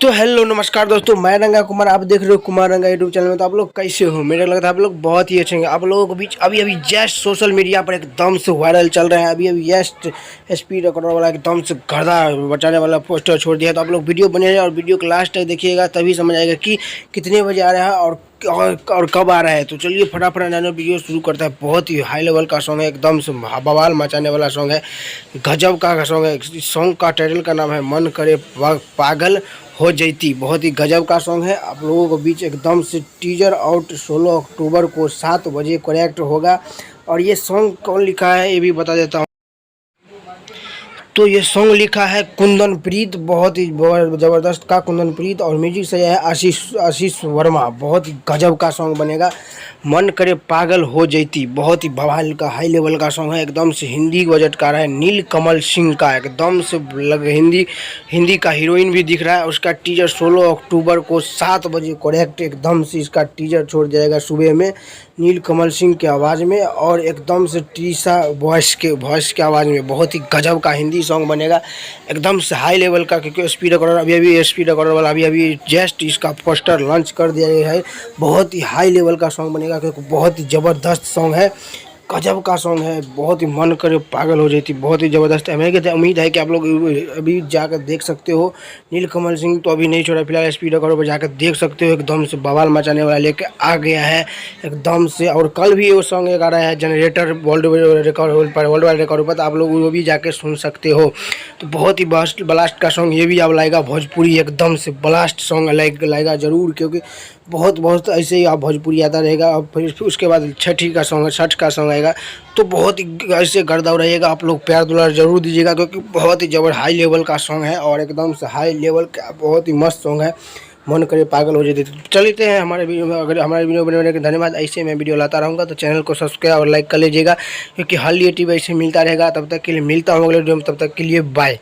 तो हेलो नमस्कार दोस्तों, मैं रंगा कुमार। आप देख रहे हो कुमार रंगा यूट्यूब चैनल में। तो आप लोग कैसे हो? मेरे लगता है आप लोग बहुत ही अच्छे हैं। आप लोगों के बीच अभी अभी जस्ट सोशल मीडिया पर एकदम से वायरल चल रहे हैं। अभी अभी जस्ट स्पीड रिकॉर्डर वाला एकदम से गर्दा बचाने वाला पोस्टर छोड़ दिया। तो आप लोग वीडियो बने और वीडियो के लास्ट तक देखिएगा, तभी समझ आएगा कि कितने बजे आ रहा है और कब आ रहा है। तो चलिए फटाफट नया वीडियो शुरू करता है। बहुत ही हाई लेवल का सॉन्ग है, एकदम से बवाल मचाने वाला सॉन्ग है, गजब का सॉन्ग है। इस सॉन्ग का टाइटल का नाम है मन करे पागल हो जैती। बहुत ही गजब का सॉन्ग है। आप लोगों के बीच एकदम से टीजर आउट 16 अक्टूबर को 7 बजे करेक्ट होगा। और ये सॉन्ग कौन लिखा है ये भी बता देता हूँ। तो ये सॉन्ग लिखा है कुंदन प्रीत, बहुत ही ज़बरदस्त का कुंदन प्रीत। और म्यूजिक सजा है आशीष वर्मा। बहुत ही गजब का सॉन्ग बनेगा। मन करे पागल हो जैती, बहुत ही बवाल का हाई लेवल का सॉन्ग है। एकदम से हिंदी बजट का रहा है, नील कमल सिंह का एकदम से हिंदी का हीरोइन भी दिख रहा है। उसका टीजर 16 अक्टूबर को 7 बजे करेक्ट एकदम से इसका टीजर छोड़ जाएगा सुबह में, नील कमल सिंह की आवाज़ में और एकदम से टीसा वॉइस के आवाज़ में। बहुत ही गजब का हिंदी सॉन्ग बनेगा, एकदम से हाई लेवल का। क्योंकि स्पीड रिकॉर्डर अभी स्पीड रिकॉर्डर वाला अभी जस्ट इसका पोस्टर लॉन्च कर दिया गया है। बहुत ही हाई लेवल का सॉन्ग बनेगा, क्योंकि बहुत ही ज़बरदस्त सॉन्ग है, गजब का सॉन्ग है। बहुत ही मन करे पागल हो जाती, बहुत ही ज़बरदस्त है। मैं उम्मीद है कि आप लोग अभी जाकर देख सकते हो। नीलकमल सिंह तो अभी नहीं छोड़ा फिलहाल, स्पीड रिकॉर्डर पर जाकर देख सकते हो। एकदम से बवाल मचाने वाला लेके आ गया है एकदम से। और कल भी वो सॉन्ग एक आ रहा है जनरेटर वर्ल्ड वाइड रिकॉर्ड पर, तो आप लोग वो भी जाके सुन सकते हो। तो बहुत ही ब्लास्ट का सॉन्ग ये भी अब लाएगा भोजपुरी, एकदम से ब्लास्ट सॉन्ग लाएगा ज़रूर। क्योंकि बहुत ऐसे ही आप भोजपुरी आता रहेगा। और फिर उसके बाद छठ का सॉन्ग आएगा। तो बहुत ही ऐसे गर्दा रहेगा। आप लोग प्यार दुलार जरूर दीजिएगा, क्योंकि बहुत ही हाई लेवल का सॉन्ग है और एकदम से हाई लेवल का बहुत ही मस्त सॉन्ग है। मन करे पागल हो जाते। चलते हैं हमारे वीडियो में। अगर हमारे वीडियो बनाने के धन्यवाद। ऐसे मैं वीडियो लाता रहूँगा, तो चैनल को सब्सक्राइब और लाइक कर लीजिएगा, क्योंकि हर लिए टीवी ऐसे मिलता रहेगा। तब तक के लिए मिलता हूँ अगले वीडियो में, तब तक के लिए बाय।